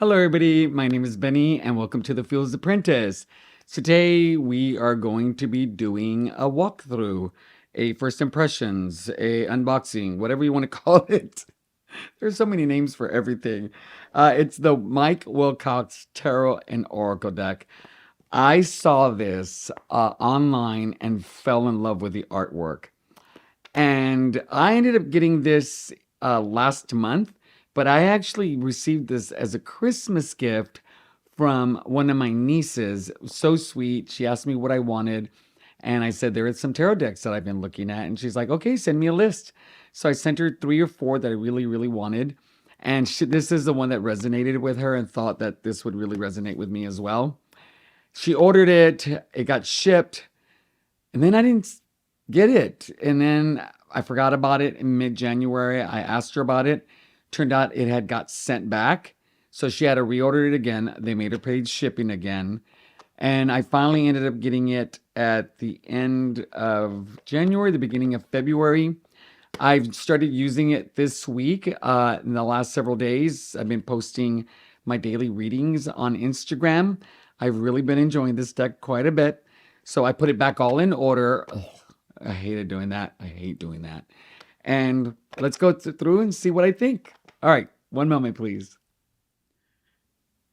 Hello, everybody. My name is Benny, and welcome to The Fields Apprentice. Today, we are going to be doing a walkthrough, a first impressions, a unboxing, whatever you want to call it. There's so many names for everything. It's the Mike Wilcox Tarot and Oracle deck. I saw this online and fell in love with the artwork. And I ended up getting this last month, but I actually received this as a Christmas gift from one of my nieces. So sweet. She asked me what I wanted. And I said, there are some tarot decks that I've been looking at. And she's like, okay, send me a list. So I sent her 3 or 4 that I really, really wanted. And this is the one that resonated with her and thought that this would really resonate with me as well. She ordered it, it got shipped, and then I didn't get it. And then I forgot about it in mid-January. I asked her about it. Turned out it had got sent back. So she had to reorder it again. They made her pay shipping again. And I finally ended up getting it at the end of January, the beginning of February. I've started using it this week. In the last several days, I've been posting my daily readings on Instagram. I've really been enjoying this deck quite a bit. So I put it back all in order. Ugh, I hated doing that. I hate doing that. And let's go through and see what I think. All right, one moment, please.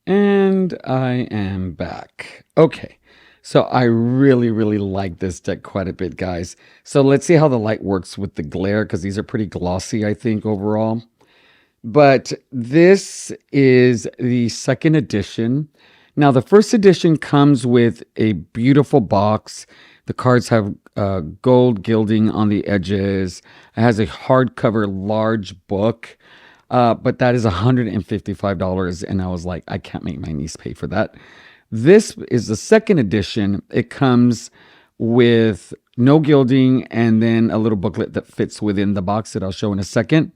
And I am back. Okay, so I really, really like this deck quite a bit, guys. So let's see how the light works with the glare, because these are pretty glossy, I think, overall. But this is the second edition. Now, the first edition comes with a beautiful box. The cards have gold gilding on the edges. It has a hardcover large book, but that is $155. And I was like, I can't make my niece pay for that. This is the second edition. It comes with no gilding and then a little booklet that fits within the box that I'll show in a second.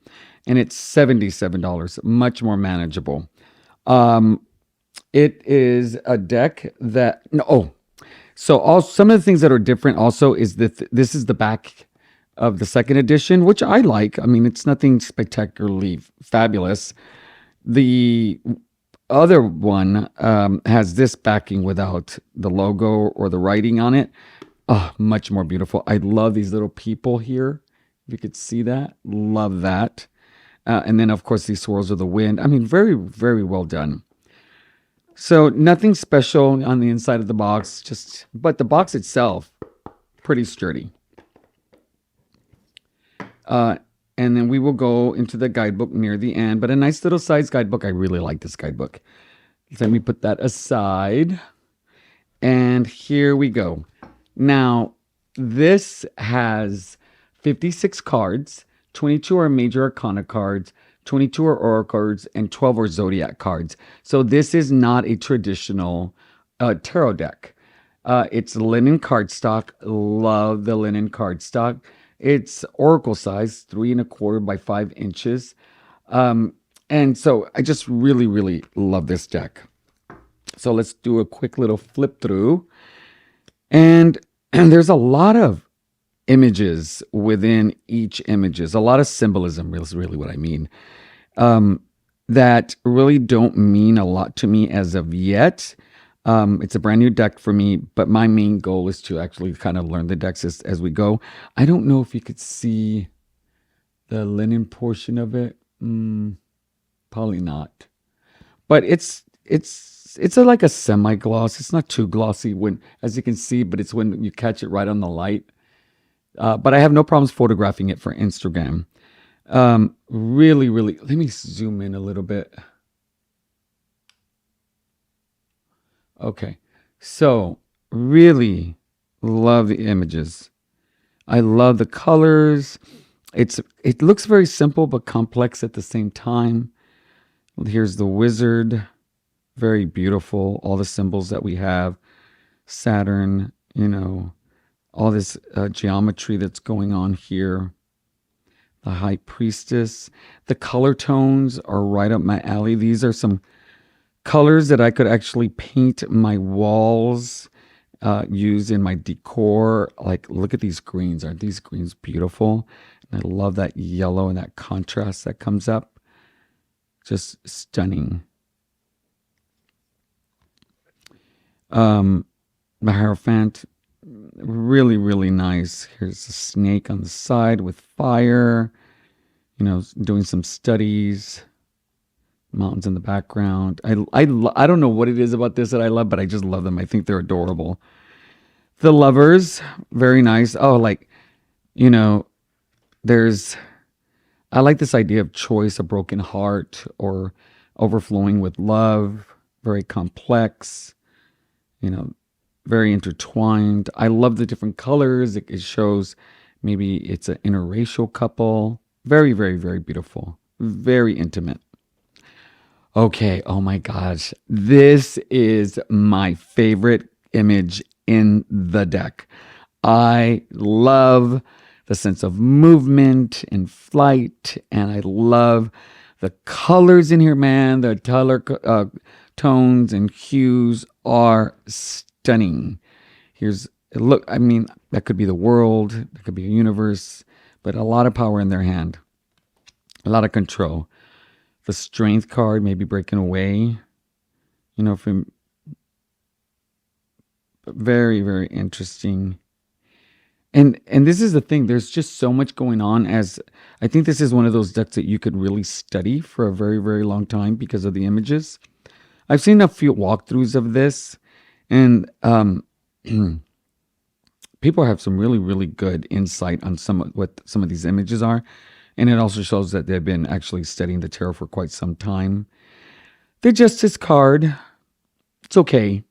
And it's $77, much more manageable. It is a deck that, no, so all some of the things that are different also is that this is the back of the second edition, which I like. I mean, it's nothing spectacularly fabulous. The other one has this backing without the logo or the writing on it. Oh, much more beautiful. I love these little people here. If you could see that, love that. And then, of course, these swirls of the wind. I mean, very, very well done. So nothing special on the inside of the box, but the box itself, pretty sturdy. And then we will go into the guidebook near the end, but a nice little size guidebook. I really like this guidebook. Let me put that aside. And here we go. Now, this has 56 cards, 22 are major arcana cards, 22 are oracle cards, and 12 are Zodiac cards. So this is not a traditional tarot deck. It's linen cardstock. Love the linen cardstock. It's oracle size, 3¼ by 5 inches. And so I just really, really love this deck. So let's do a quick little flip through. And there's a lot of images within each images, a lot of symbolism is really what I mean, that really don't mean a lot to me as of yet. It's a brand new deck for me, but my main goal is to actually kind of learn the decks as we go. I don't know if you could see the linen portion of it. Probably not. But it's like a semi-gloss. It's not too glossy as you can see, but it's when you catch it right on the light. But I have no problems photographing it for Instagram. Really, really, let me zoom in a little bit. Okay, so really love the images. I love the colors. It looks very simple but complex at the same time. Here's the wizard, very beautiful. All the symbols that we have, Saturn, all this geometry that's going on here. The high priestess. The color tones are right up my alley. These are some colors that I could actually paint my walls, use in my decor. Like, look at these greens. Aren't these greens beautiful? And I love that yellow and that contrast that comes up. Just stunning. Um, the Hierophant, really, really nice. Here's a snake on the side with fire, doing some studies, mountains in the background. I don't know what it is about this that I love, but I just love them. I think they're adorable. The lovers, very nice. Oh, like, you know, there's, I like this idea of choice, a broken heart, or overflowing with love, very complex, you know, very intertwined. I love the different colors. It shows maybe it's an interracial couple. Very, very, very beautiful. Very intimate. Okay. Oh my gosh. This is my favorite image in the deck. I love the sense of movement and flight, and I love the colors in here, man. The color tones and hues are stunning. Here's look. I mean, that could be the world, that could be a universe, but a lot of power in their hand, a lot of control. The strength card maybe breaking away, from very, very interesting. And this is the thing. There's just so much going on. As I think this is one of those decks that you could really study for a very, very long time because of the images. I've seen a few walkthroughs of this, and people have some really, really good insight on what some of these images are. And it also shows that they've been actually studying the tarot for quite some time. The Justice card, it's okay.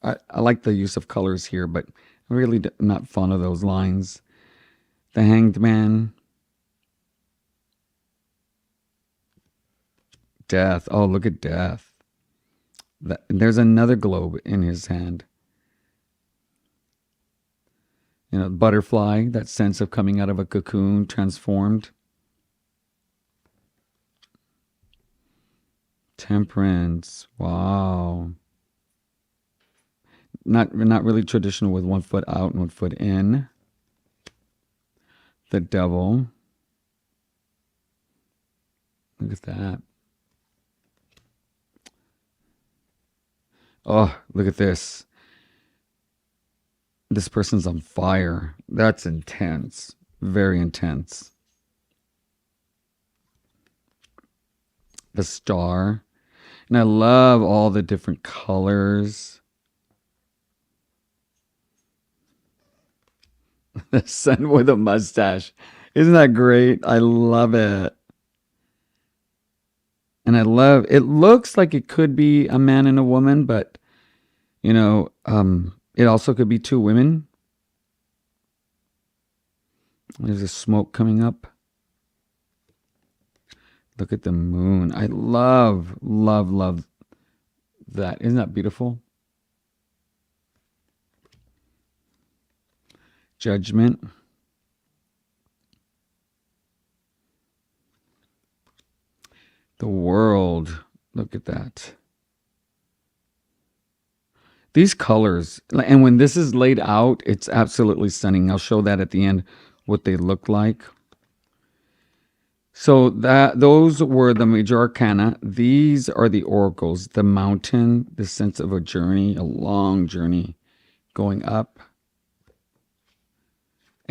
I like the use of colors here, but I'm really not fond of those lines. The Hanged Man, Death. Oh, look at Death. There's another globe in his hand. Butterfly, that sense of coming out of a cocoon, transformed. Temperance. Wow. Not really traditional with 1 foot out and 1 foot in. The Devil. Look at that. Oh, look at this. This person's on fire. That's intense. Very intense. The Star. And I love all the different colors. The Sun with a mustache. Isn't that great? I love it. And I love it. Looks like it could be a man and a woman, but it also could be two women. There's a smoke coming up. Look at the moon. I love, love, love that. Isn't that beautiful? Judgment. The World. Look at that. These colors, and when this is laid out, it's absolutely stunning. I'll show that at the end, what they look like. So those were the major arcana. These are the oracles. The Mountain, the sense of a journey, a long journey going up.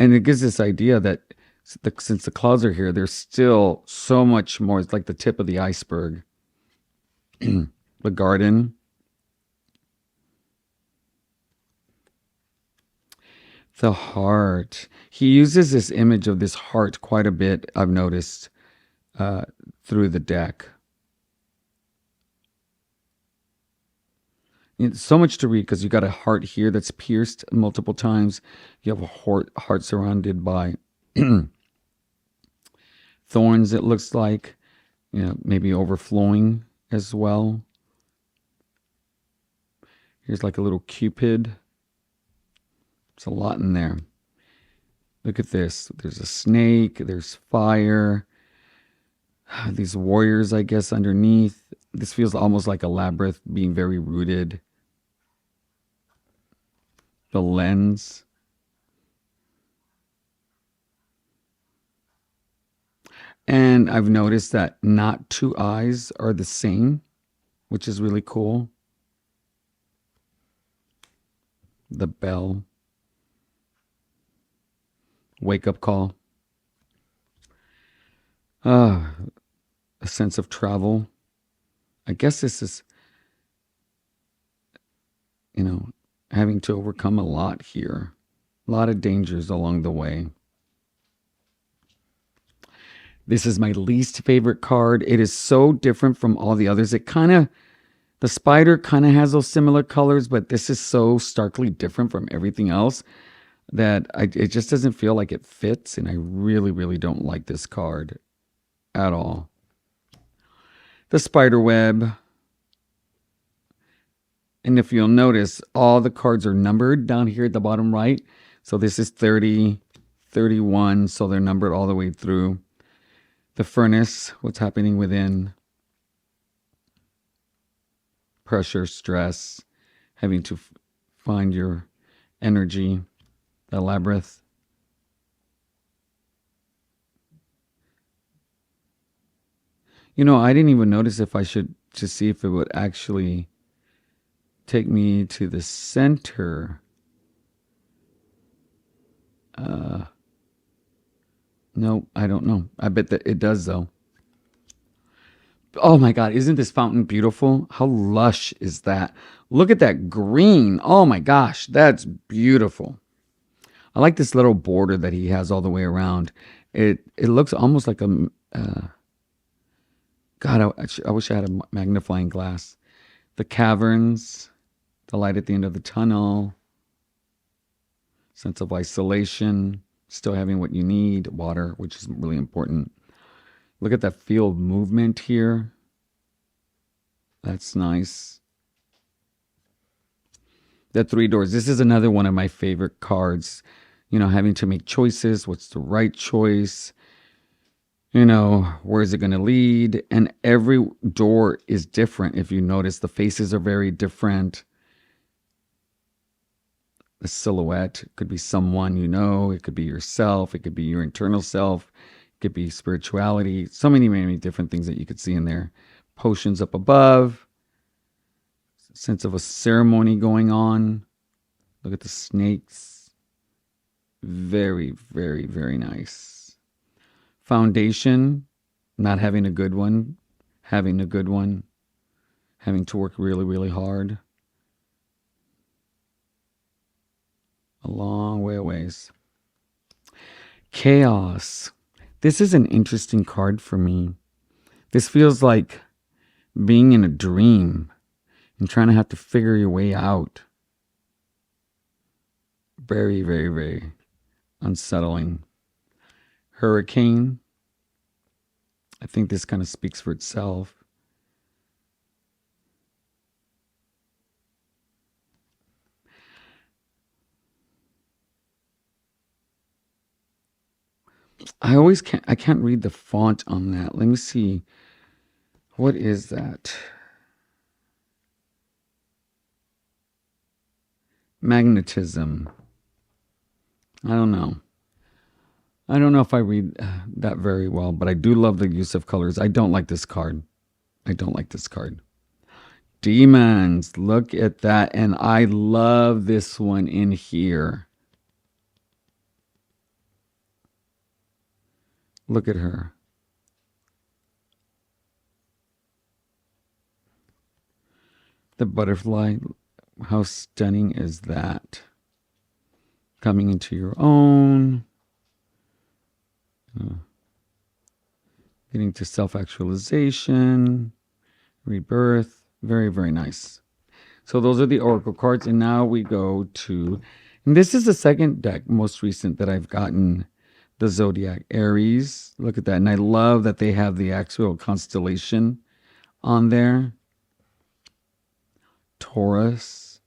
And it gives this idea that since the clouds are here, there's still so much more. It's like the tip of the iceberg. The Garden. The Heart. He uses this image of this heart quite a bit, I've noticed, through the deck. It's so much to read because you got a heart here that's pierced multiple times. You have a heart surrounded by thorns, it looks like, maybe overflowing as well. Here's like a little Cupid. There's a lot in there. Look at this. There's a snake. There's fire. These warriors, I guess, underneath. This feels almost like a labyrinth, being very rooted. The lens. And I've noticed that not two eyes are the same, which is really cool. The bell. Wake up call. Ah, a sense of travel. I guess this is, you know, having to overcome a lot here. A lot of dangers along the way. This is my least favorite card. It is so different from all the others. The spider kind of has those similar colors, but this is so starkly different from everything else that it just doesn't feel like it fits. And I really, really don't like this card at all. The spider web. And if you'll notice, all the cards are numbered down here at the bottom right. So this is 30, 31. So they're numbered all the way through. The furnace, what's happening within. Pressure, stress, having to find your energy. The labyrinth. You know, I didn't even notice if I should to see if it would actually take me to the center. No, I don't know. I bet that it does though. Oh my God, isn't this fountain beautiful? How lush is that? Look at that green. Oh my gosh, that's beautiful. I like this little border that he has all the way around. It looks almost like a. God, I wish I had a magnifying glass. The caverns, the light at the end of the tunnel, sense of isolation, still having what you need, water, which is really important. Look at that field movement here. That's nice. The three doors. This is another one of my favorite cards. You know, having to make choices. What's the right choice? You know, where is it going to lead? And every door is different. If you notice, the faces are very different. The silhouette could be someone you know. It could be yourself. It could be your internal self. It could be spirituality. So many, many different things that you could see in there. Potions up above. Sense of a ceremony going on. Look at the snakes. Very, very, very nice. Foundation, not having a good one, having a good one, having to work really, really hard. A long way away. Chaos. This is an interesting card for me. This feels like being in a dream and trying to have to figure your way out. Very, very, very unsettling. Hurricane. I think this kind of speaks for itself. I can't read the font on that. Let me see. What is that? Magnetism. I don't know. I don't know if I read that very well, but I do love the use of colors. I don't like this card. I don't like this card. Demons. Look at that. And I love this one in here. Look at her. The butterfly. How stunning is that? Coming into your own. Getting to self-actualization. Rebirth. Very, very nice. So those are the Oracle cards. And now we go to... And this is the second deck, most recent, that I've gotten. The Zodiac. Aries. Look at that. And I love that they have the actual constellation on there. Taurus.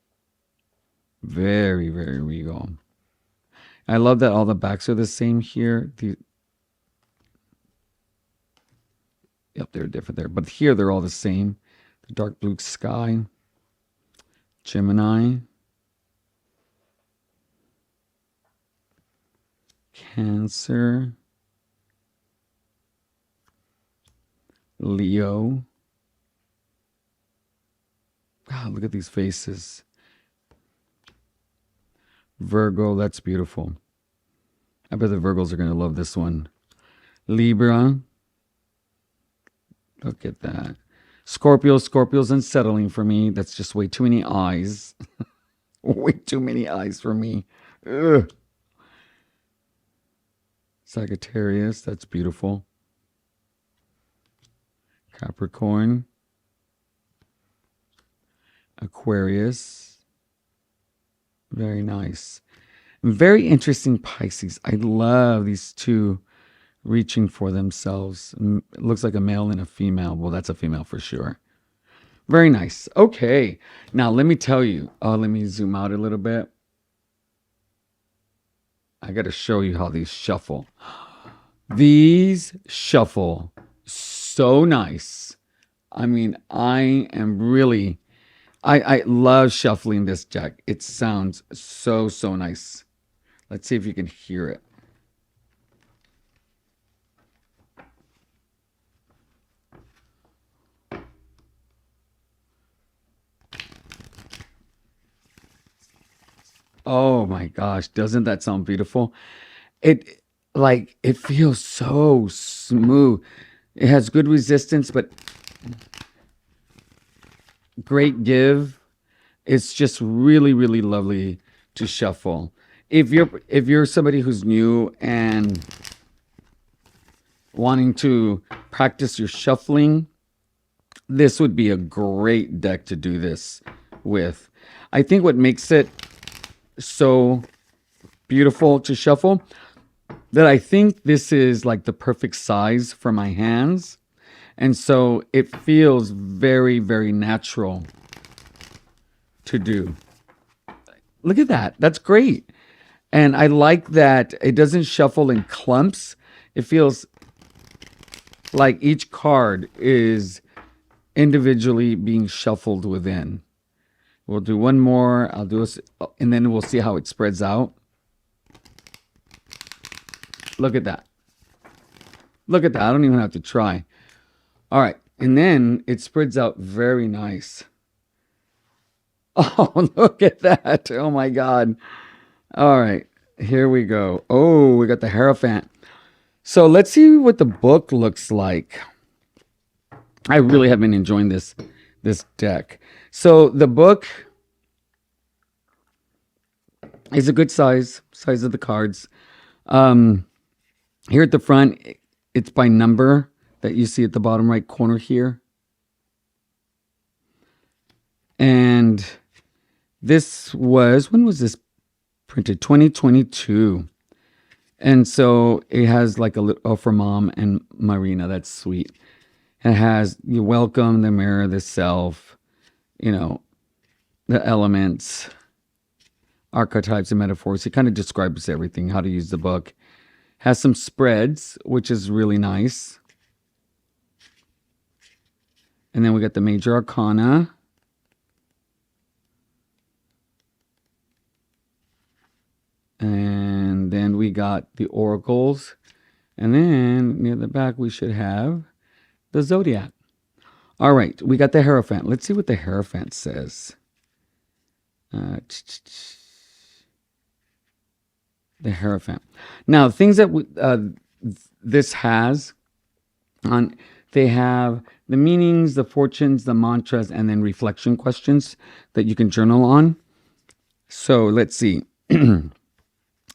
Very, very regal. I love that all the backs are the same here. Yep, they're different there. But here they're all the same. The dark blue sky. Gemini. Cancer. Leo. God, look at these faces. Virgo, that's beautiful. I bet the Virgos are going to love this one. Libra, look at that. Scorpio's unsettling for me. That's just way too many eyes. Way too many eyes for me. Ugh. Sagittarius, that's beautiful. Capricorn, Aquarius, very nice. Very interesting Pisces. I love these two reaching for themselves. It looks like a male and a female. Well, that's a female for sure. Very nice. Okay. Now, let me tell you. Let me zoom out a little bit. I got to show you how these shuffle. These shuffle so nice. I mean, I love shuffling this deck. It sounds so, so nice. Let's see if you can hear it. Oh my gosh, doesn't that sound beautiful? It feels so smooth. It has good resistance, but great give. It's just really, really lovely to shuffle. If you're somebody who's new and wanting to practice your shuffling, this would be a great deck to do this with. I think what makes it so beautiful to shuffle that I think this is like the perfect size for my hands. And so it feels very, very natural to do. Look at that. That's great. And I like that it doesn't shuffle in clumps. It feels like each card is individually being shuffled within. We'll do one more. I'll do a, and then we'll see how it spreads out. Look at that. Look at that. I don't even have to try. All right. And then it spreads out very nice. Oh, look at that. Oh my God. All right. Here we go. Oh, we got the Hierophant. So let's see what the book looks like. I really have been enjoying this deck. So the book is a good size of the cards. Here at the front, it's by number that you see at the bottom right corner here. And this was, when was this printed? 2022. And so it has like a little, for Mom and Marina. That's sweet. It has you welcome, the mirror, the self, the elements, archetypes and metaphors. It kind of describes everything, how to use the book. Has some spreads, which is really nice. And then we got the major arcana. And then we got the oracles. And then near the back we should have the Zodiac. All right, we got the Hierophant. Let's see what the Hierophant says. The Hierophant. Now, things that this has on, they have the meanings, the fortunes, the mantras, and then reflection questions that you can journal on. So let's see.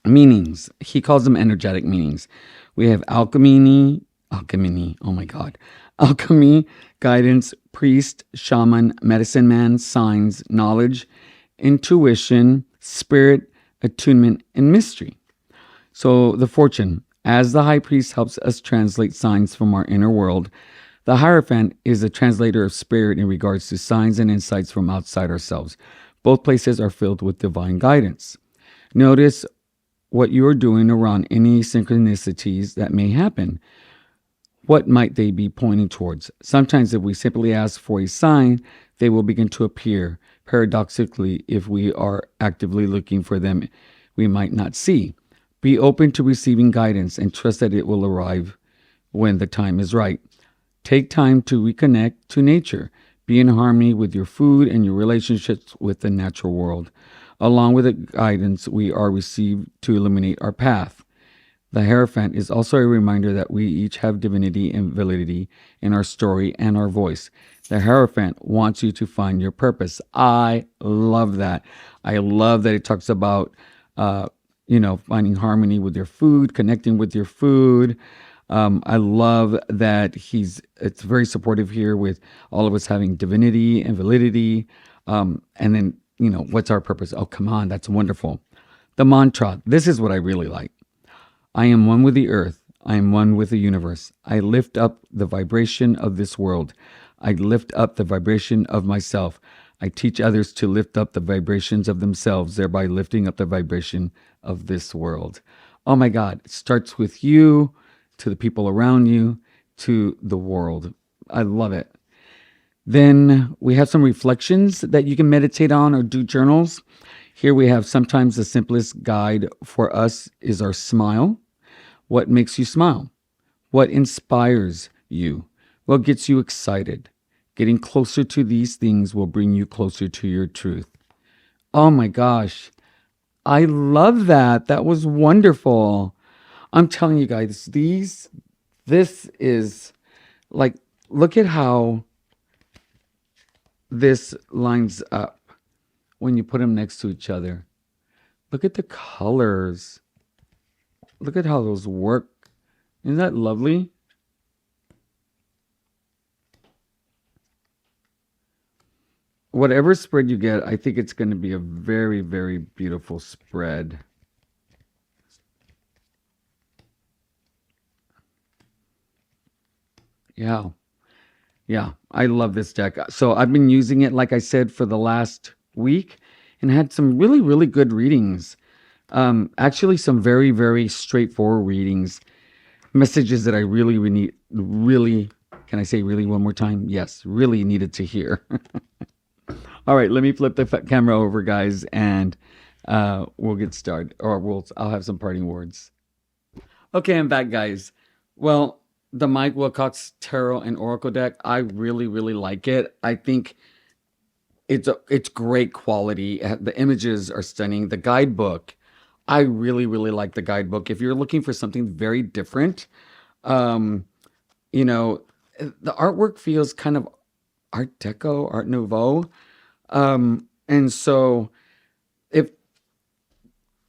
Meanings. He calls them energetic meanings. We have alchemy. Oh my God. Alchemy, guidance, priest, shaman, medicine man, signs, knowledge, intuition, spirit, attunement, and mystery. So the fortune. As the high priest helps us translate signs from our inner world, the Hierophant is a translator of spirit in regards to signs and insights from outside ourselves. Both places are filled with divine guidance. Notice what you are doing around any synchronicities that may happen. What might they be pointing towards? Sometimes if we simply ask for a sign, they will begin to appear. Paradoxically, if we are actively looking for them, we might not see. Be open to receiving guidance and trust that it will arrive when the time is right. Take time to reconnect to nature. Be in harmony with your food and your relationships with the natural world. Along with the guidance we are received to illuminate our path. The Hierophant is also a reminder that we each have divinity and validity in our story and our voice. The Hierophant wants you to find your purpose. I love that. I love that it talks about, uh, finding harmony with your food, connecting with your food. I love that it's very supportive here with all of us having divinity and validity. And then, what's our purpose? Oh, come on. That's wonderful. The mantra. This is what I really like. I am one with the earth. I am one with the universe. I lift up the vibration of this world. I lift up the vibration of myself. I teach others to lift up the vibrations of themselves, thereby lifting up the vibration of this world. Oh my God. It starts with you, to the people around you, to the world. I love it. Then we have some reflections that you can meditate on or do journals. Here we have sometimes the simplest guide for us is our smile. What makes you smile? What inspires you? What gets you excited? Getting closer to these things will bring you closer to your truth. Oh my gosh. I love that. That was wonderful. I'm telling you guys, this is like, look at how this lines up when you put them next to each other. Look at the colors. Look at how those work. Isn't that lovely? Whatever spread you get, I think it's going to be a very, very beautiful spread. Yeah. Yeah, I love this deck. So I've been using it, like I said, for the last week and had some really, really good readings. Actually, some very, very straightforward readings. Messages that I really, really, can I say really one more time? Yes, really needed to hear. All right, let me flip the camera over, guys, and we'll get started. I'll have some parting words. Okay, I'm back, guys. Well, the Mike Wilcox Tarot and Oracle deck, I really, really like it. I think it's great quality. The images are stunning. The guidebook, I really, really like the guidebook. If you're looking for something very different, um, you know, the artwork feels kind of Art Deco, Art Nouveau. And so if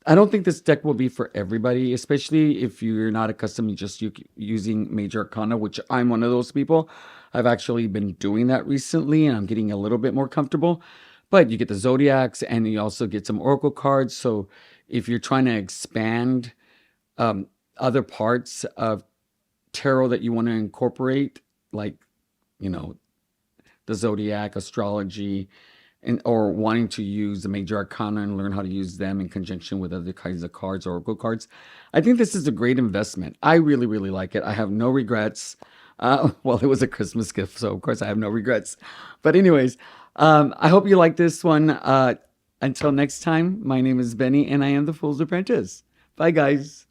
I don't think this deck will be for everybody, especially if you're not accustomed to just using Major Arcana, which I'm one of those people. I've actually been doing that recently, and I'm getting a little bit more comfortable. But you get the Zodiacs, and you also get some Oracle cards. So if you're trying to expand other parts of tarot that you want to incorporate, like, you know, the Zodiac, astrology, or wanting to use the Major Arcana and learn how to use them in conjunction with other kinds of cards, Oracle cards, I think this is a great investment. I really, really like it. I have no regrets. Well, it was a Christmas gift, so of course I have no regrets. But anyways, I hope you like this one. Until next time, my name is Benny, and I am the Fool's Apprentice. Bye, guys.